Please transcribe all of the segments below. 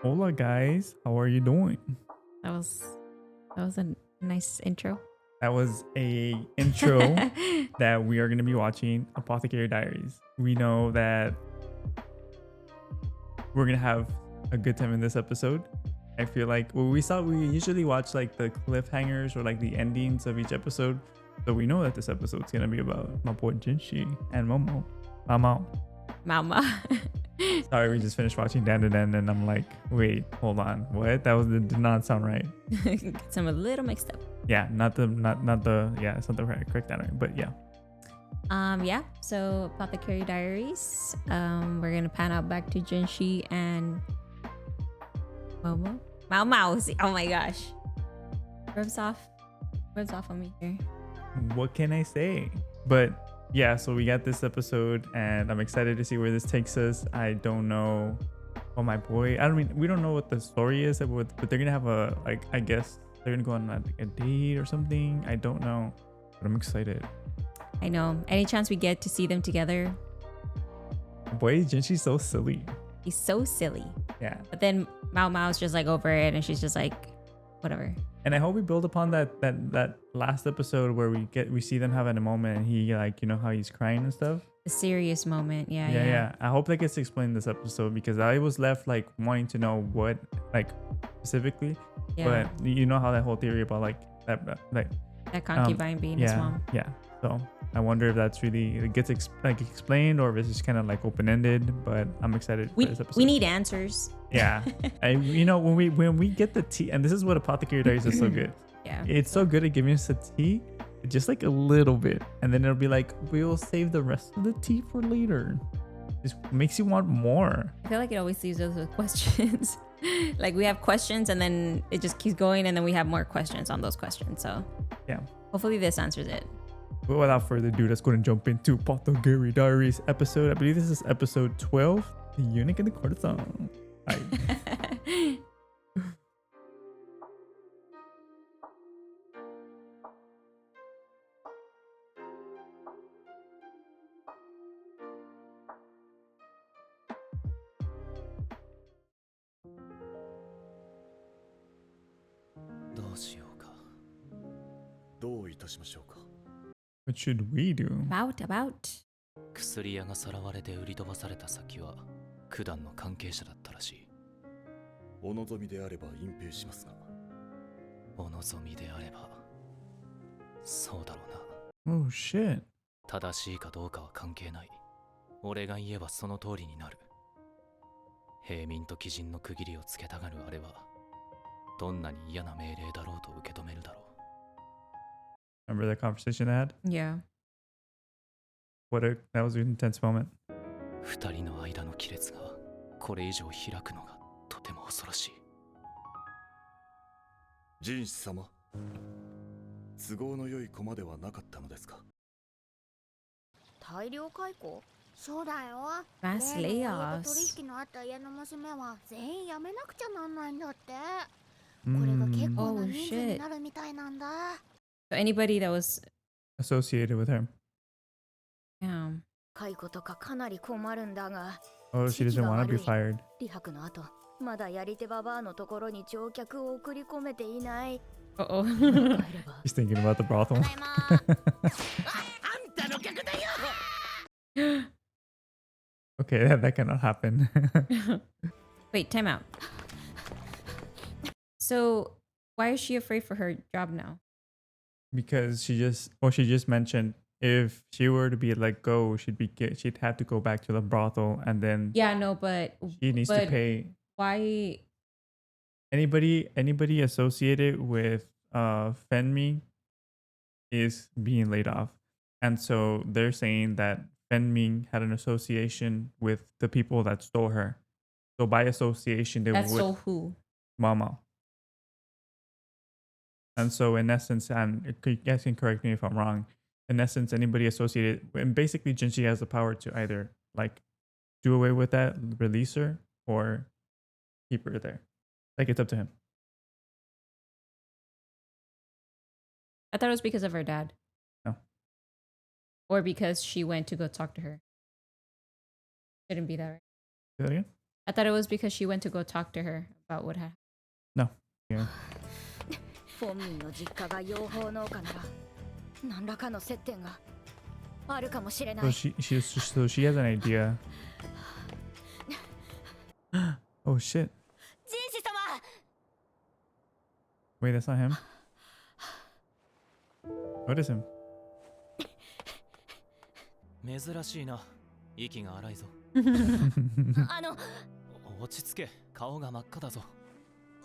Hola guys, how are you doing? That was a nice intro. That was a intro that we are going to be watching Apothecary Diaries. We know that we're going to have a good time in this episode. I feel like we usually watch like the cliffhangers or like the endings of each episode. So we know that this episode's going to be about my boy Jinshi and Momo. Mamo. Mama. Sorry, we just finished watching Dan to Dan and I'm like, wait, hold on. What? Did not sound right. Gets them a little mixed up. Yeah, not the yeah, it's not the correct anime, but yeah. Yeah. So Apothecary Diaries. We're gonna pan out back to Jinshi and Momo. Mao Mao. Oh my gosh. Rubs off on me here. What can I say? But yeah, so we got this episode and I'm excited to see where this takes us. I don't know. Oh my boy. We don't know what the story is, but they're gonna have I guess they're gonna go on like a date or something. I don't know. But I'm excited. I know. Any chance we get to see them together? Boy, Jinshi's so silly. He's so silly. Yeah. But then Mao Mao's just like over it and she's just like, whatever. And I hope we build upon that last episode where we see them having a moment and he like, you know how he's crying and stuff. A serious moment. Yeah. I hope that gets explained this episode because I was left like wanting to know what like specifically. Yeah. But you know how that whole theory about like that concubine being his mom. Yeah. So I wonder if that's really it gets explained or if it's just kind of like open ended. But I'm excited for this episode. We need answers. Yeah. When we get the tea, and this is what Apothecary Diaries is so good. Yeah. It's so good at giving us the tea, just like a little bit, and then it'll be like we'll save the rest of the tea for later. Just makes you want more. I feel like it always leaves us with questions. Like we have questions and then it just keeps going and then we have more questions on those questions. So yeah, hopefully this answers it. But without further ado, let's go and jump into Apothecary Diaries episode. I believe this is episode 12, The Eunuch and the Courtesan. Right. どうしようか。どういたしましょうか。What should we do? About. 薬屋がさらわれて売り飛ばされた先は九段の関係者だったらしい。お望みであれば隠蔽しますが。お望みであれば。そうだろうな。Oh shit. 正しいかどうかは関係ない。俺が言えばその通りになる。平民と鬼人の区切りをつけたがるあれは、どんなに嫌な命令だろうと受け止めるだろう。Remember that conversation they had? Yeah. That was an intense moment. 二人の間の亀裂がこれ以上開くのがとても恐ろしい。人士様、都合の良い駒ではなかったのですか。大量解雇？そうだよ。 Mass 例の layoffs. 取引のあった家の娘は全員辞めなくちゃなんないんだって。これが結構な人数になるみたいなんだ。So anybody that was associated with her. Yeah. 解雇とかかなり困るんだが。Oh, she doesn't want to be fired. 離泊の後、まだやり手ババアのところに乗客を送り込めていない。Uh-oh. He's thinking about the brothel. Okay, that cannot happen. Wait, time out. So why is she afraid for her job now? Because she just mentioned if she were to be let go, she'd have to go back to the brothel and then Yeah, no, but she needs to pay. Why? Anybody associated with Fenmi is being laid off, and so they're saying that Fenmi had an association with the people that stole her. So by association, they would Stole who? Mama. And so in essence, and you guys can correct me if I'm wrong, in essence, anybody associated, and basically Jinshi has the power to either like do away with that, release her, or keep her there. Like it's up to him. I thought it was because of her dad. No. Or because she went to go talk to her. Shouldn't be that, right? Say that again? I thought it was because she went to go talk to her about what happened. No. Yeah. 本民の実家が養蜂農家なら何らかの接点があるかもしれな So い。 she has an idea. Oh shit. 人士様 Wait, that's not him. What is him? 珍しいな。息が荒いぞ。あの落ち着け。顔が真っ赤だぞ。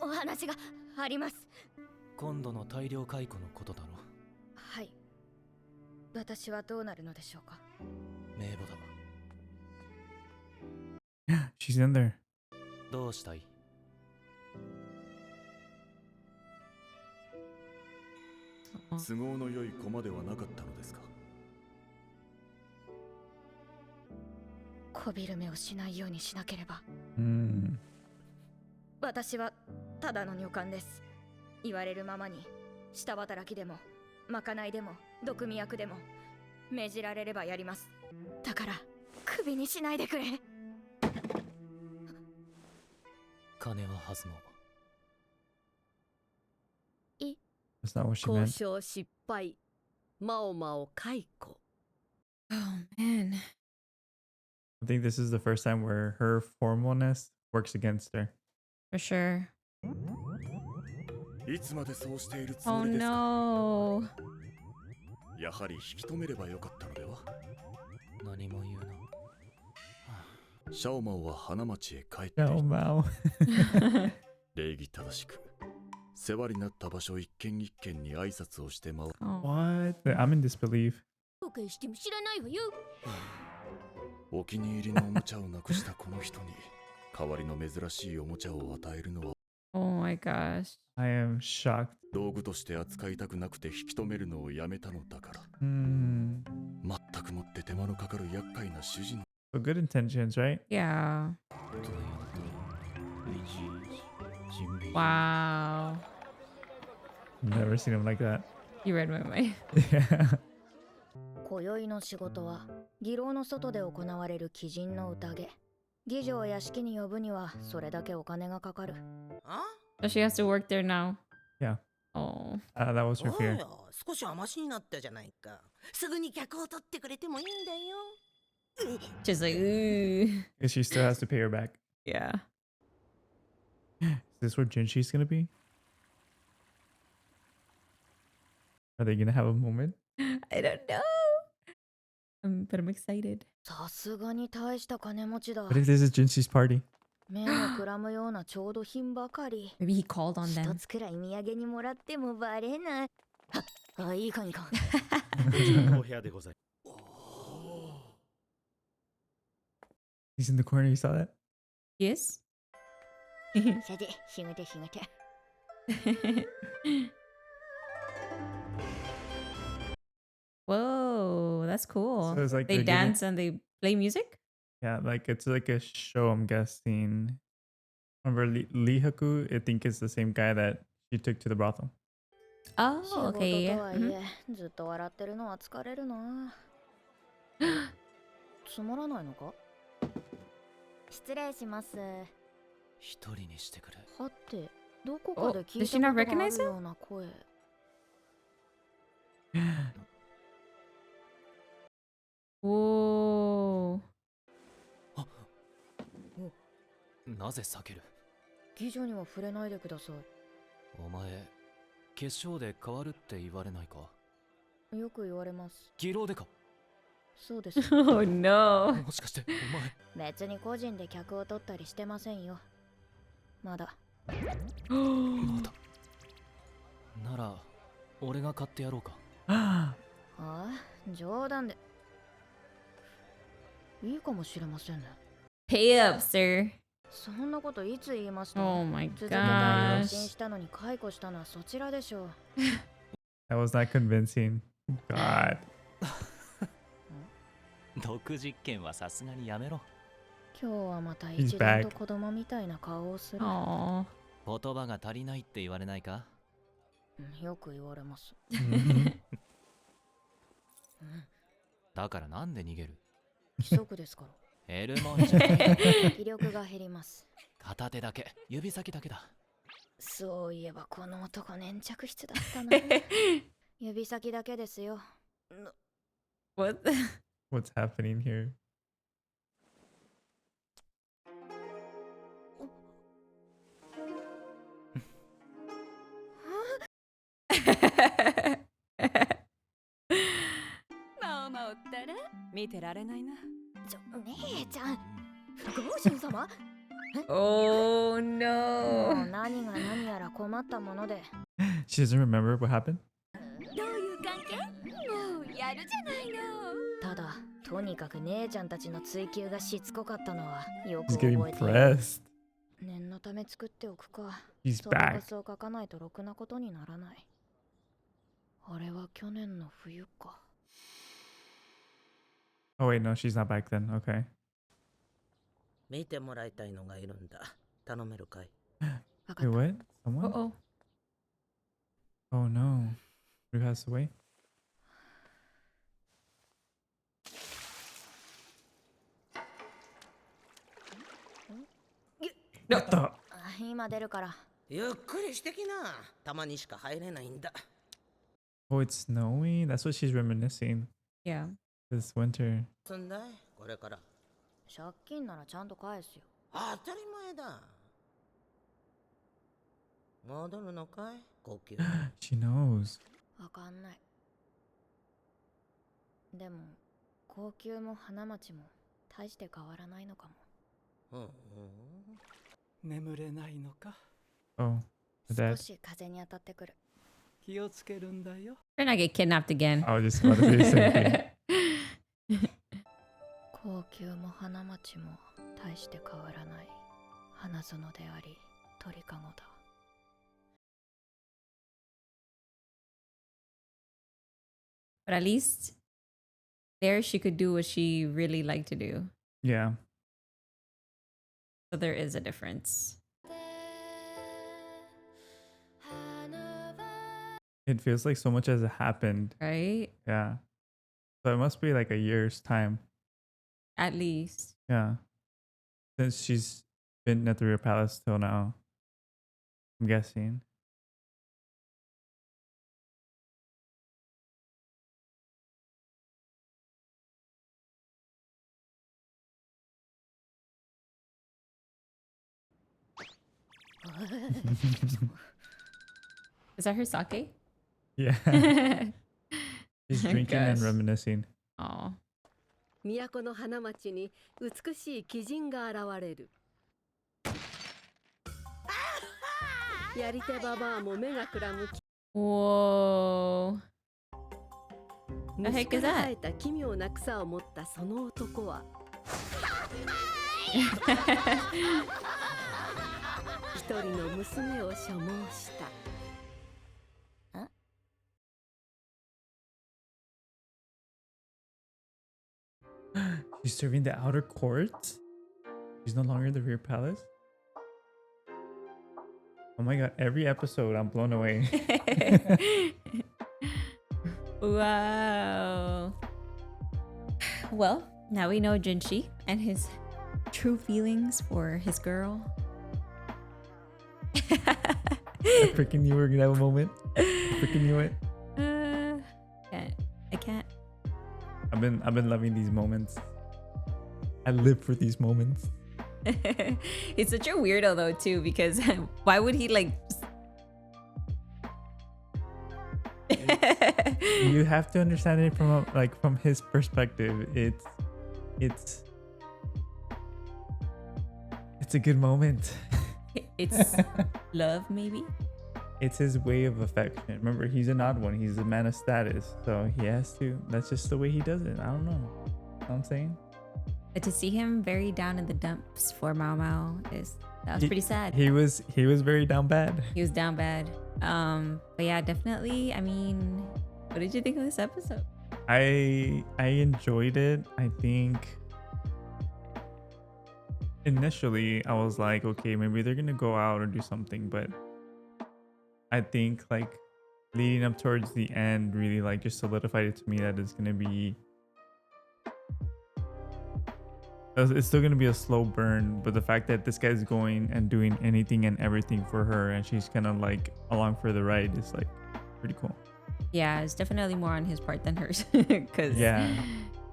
お話があります。今度の大量解雇のことだろ。はい。私はどうなるのでしょうか。名簿だ。She's in there. どうしたい？都合の良い駒ではなかったのですか。こびる目をしないようにしなければ。Mm. 私はただの女官です。言われるままに下働きでもまかないでも毒味役でも命じられればやります。だからクビにしないでくれ。金は弾もう。 That's not what she 交 meant. 渉失敗。マオマオ解雇。 Oh man. I think this is the first time where her formalness works against her. For sure. いつまでそうしているつ Oh もりですか。 no. やはり引き止めればよかったのでは。何も言うな。シャオマオは花町へ帰って Oh, wow. 礼儀正しく世話になった場所一軒一軒に挨拶をして回る。 Oh. What? I'm in disbelief. 後悔しても知らないわよ。お気に入りのおもちゃをなくしたこの人に代わりの珍しいおもちゃを与えるのは Oh my gosh. I am shocked. 道具として扱いたくなくて引き止めるのをやめたのだから。 Hmm. 全くもって手間のかかる厄介な主人。 So good intentions, right? Yeah. というと、準備。 Wow. Never seen him like that. You read my mind. Yeah. 今宵の仕事は議廊の外で行われる鬼人の宴。議場を屋敷に呼ぶにはそれだけお金がかかる。 So she has to work there now. Yeah. Oh. That was her そう fear. よ、少しはマシになったじゃないか。すぐに客を取ってくれてもいいんだよ。 Just like, ooh. Because she still has to pay her back. Yeah. Is this where Jinshi's gonna be? Are they gonna have a moment? I don't know. But I'm excited. さすがに大した金持ちだ。 What if this is Jinshi's party? 目をくらむような調度品ばかり。 Maybe he called on 一 them. つくらい土産にもらってもバレない。いいかんいいかん。お部屋でござい。 He's in the corner. You saw that? Yes? さて、仕事仕事。 Whoa, that's cool. So it's like They they're giving- dance and they play music? Yeah, like it's like a show. I'm guessing. Remember Lihaku? I think it's the same guy that she took to the brothel. 仕 Oh, 事 okay. とはい Mhm. え、ずっと笑ってるのは疲れるな。つまらないのか。失礼します。一人にしてくれ。はて、どこかで Oh, 聞 does い she た not ことがあ recognize る him? ような声。Whoa. なぜ避ける？議場には触れないでくださお前、決勝で変わるって言われないか？い。よく言われます。議労でか？そうです。 Oh no. もしかしてお前。別に個人で客を取ったりしてませんよ。まだ。まだ。なら、俺が買ってやろうか。ああ、冗談で。いいかもしれませんね。 Pay up, sir. そんなこといつ言いました？ Oh my 続けたいと発信 gosh. したのに解雇したのはそちらでしょう。 That was not convincing. God. 毒実験はさすがにやめろ。今日はまた He's 一段と back. 子供みたいな顔をする。 Oh. 言葉が足りないって言われないか？よく言われます。 Mhm. だからなんで逃げる？規則ですから。エルモンじゃない気力が減ります。片手だけ指先だけだ。そういえばこの男粘着質だったな。指先だけですよ。What? What's happening here? Oh もう no. 何が何やら困ったもので。She doesn't remember what happened? ただ、とにかく姉ちゃんたちの追求がしつこかったのはよく He's 覚 getting えている。 pressed. 念のため作っておくか。 He's その back. ガスを書かないとろくなことにならない。あれは去年の冬か。 Oh wait, no, she's not back then. Okay. 見てもらいたいのがいるんだ。頼めるかい？わか Wait, った。 what? Someone? Uh-oh. Oh no. Who passed away? What the? あ、今出るから。ゆっくりしてきな。たまにしか入れないんだ。 Oh, it's snowing? That's what she's reminiscing. Yeah. This winter. すんだいこれから。借金ならちゃんと返すよ。当たり前だ。戻るのかい呼吸。She knows. わかんない。でも、高級も花町も大して変わらないのかも。うんうん。眠れないのか。 Oh, the 少 dad. し風に当たってくる。気をつけるんだよ。 Better not get kidnapped again. I was just about to say the same thing. 高級も花町も大して変わらない花園であり鳥かごだ。 But at least there she could do what she really liked to do. Yeah. So there is a difference. It feels like so much has happened. Right? Yeah. So it must be like a year's time. At least. Yeah. Since she's been at the Real Palace till now. I'm guessing. Is that her sake? Yeah. She's Oh my drinking and gosh. reminiscing. Oh. 都の花町に美しい貴人が現れる。やり手ババアも目がくらむ。 Whoa. The 虫 heck か is ら that? 生えた奇妙な草を持ったその男は一人の娘を所望した。 She's serving the outer court? She's no longer in the Rear Palace? Oh my god, every episode I'm blown away. Wow. Well, now we know Jinshi and his true feelings for his girl. I freaking knew we were gonna have a moment. I freaking knew it. I can't. I've been loving these moments. I live for these moments. He's such a weirdo though too, because why would he like You have to understand it from his perspective. It's a good moment. it's love maybe? It's his way of affection. Remember, he's an odd one. He's a man of status, so he has to. That's just the way he does it. I don't know. You know what I'm saying? But to see him very down in the dumps for Mao Mao that was pretty sad. He was very down bad. He was down bad. But yeah, definitely. I mean, what did you think of this episode? I enjoyed it. I think initially I was like, okay, maybe they're gonna go out or do something, but I think like leading up towards the end really like just solidified it to me that it's gonna be it's still gonna be a slow burn, but the fact that this guy's going and doing anything and everything for her, and she's kind of like along for the ride, is like pretty cool. Yeah, it's definitely more on his part than hers, because Yeah.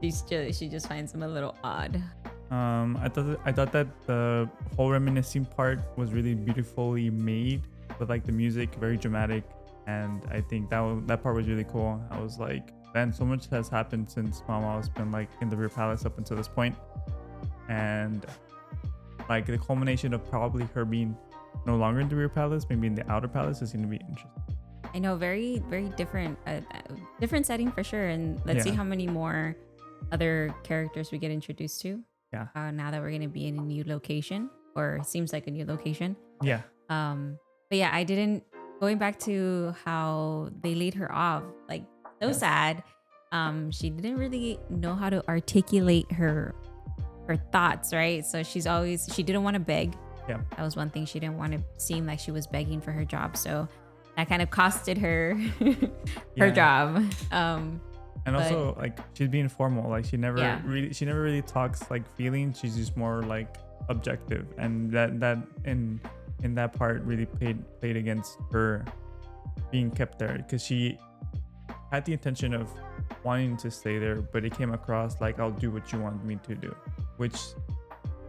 she just finds him a little odd. I thought that the whole reminiscing part was really beautifully made, with like the music very dramatic, and I think that part was really cool. I was like, man, so much has happened since Mama has been like in the rear palace up until this point, and like the culmination of probably her being no longer in the rear palace, maybe in the outer palace, is going to be interesting. I know, very different, different setting for sure, and let's see how many more other characters we get introduced to. Yeah. Now that we're gonna be in a new location, or seems like a new location. Yeah. But yeah, I didn't, going back to how they laid her off, like so sad. She didn't really know how to articulate her thoughts, right? So she didn't want to beg. Yeah. That was one thing. She didn't want to seem like she was begging for her job. So that kind of costed her her job. And also, like, she's being formal. Like, she never really talks like feelings. She's just more like objective, and that in that part really played against her being kept there, because she had the intention of wanting to stay there, but it came across like, I'll do what you want me to do, which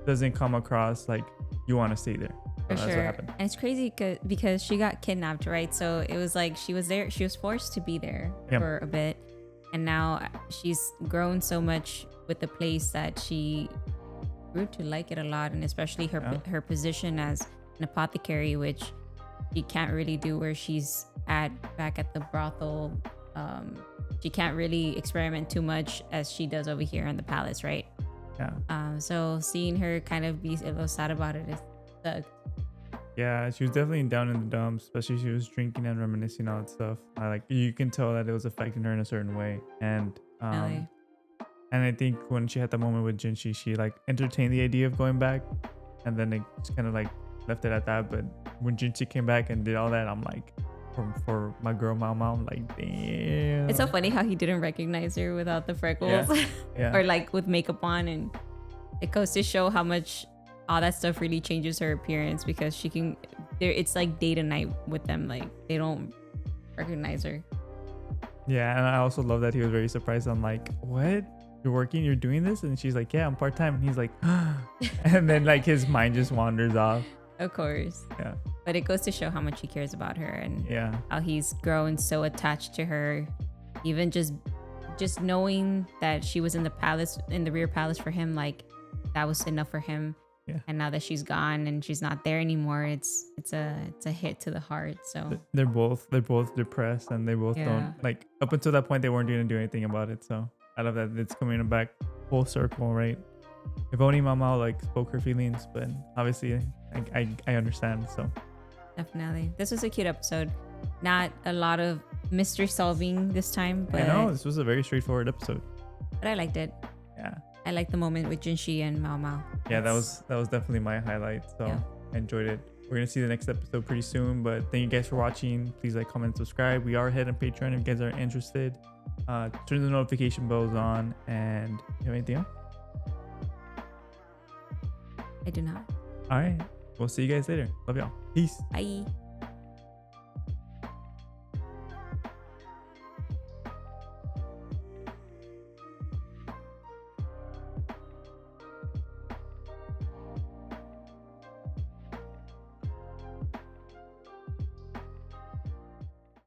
doesn't come across like you want to stay there. For That's sure. what happened. And it's crazy because she got kidnapped, right? So it was like she was there. She was forced to be there for a bit. And now she's grown so much with the place that she grew to like it a lot. And especially her position as an apothecary, which she can't really do where she's back at the brothel. She can't really experiment too much as she does over here in the palace, right? Yeah. So seeing her kind of be a little sad about it is sucked. Yeah, she was definitely down in the dumps, especially she was drinking and reminiscing all that stuff. You can tell that it was affecting her in a certain way. And and I think when she had that moment with Jinshi, she like entertained the idea of going back, and then it just kind of like left it at that. But when Jinshi came back and did all that, I'm like, for my girl Mama, I'm like, damn. It's so funny how he didn't recognize her without the freckles or like with makeup on, and it goes to show how much all that stuff really changes her appearance, because it's like day to night with them. Like, they don't recognize her. Yeah, and I also love that he was very surprised. I'm like, what? You're working? You're doing this? And she's like, yeah, I'm part-time. And he's like, and then like his mind just wanders off. Of course. Yeah. But it goes to show how much he cares about her, and how he's grown so attached to her. Even just knowing that she was in the rear palace for him, like that was enough for him. Yeah. And now that she's gone and she's not there anymore, it's a hit to the heart. So they're both depressed, and they both don't, like, up until that point they weren't going to do anything about it. So I love that it's coming back full circle, right? If only Mama like spoke her feelings, but obviously I understand. So definitely, this was a cute episode. Not a lot of mystery solving this time, but I know this was a very straightforward episode. But I liked it. Yeah. I liked the moment with Jinshi and Mao Mao. Yeah, that was definitely my highlight. So I enjoyed it. We're gonna see the next episode pretty soon. But thank you guys for watching. Please like, comment, subscribe. We are ahead on Patreon if you guys are interested. Turn the notification bells on. And you have anything else? I do not. All right. We'll see you guys later. Love y'all. Peace. Bye.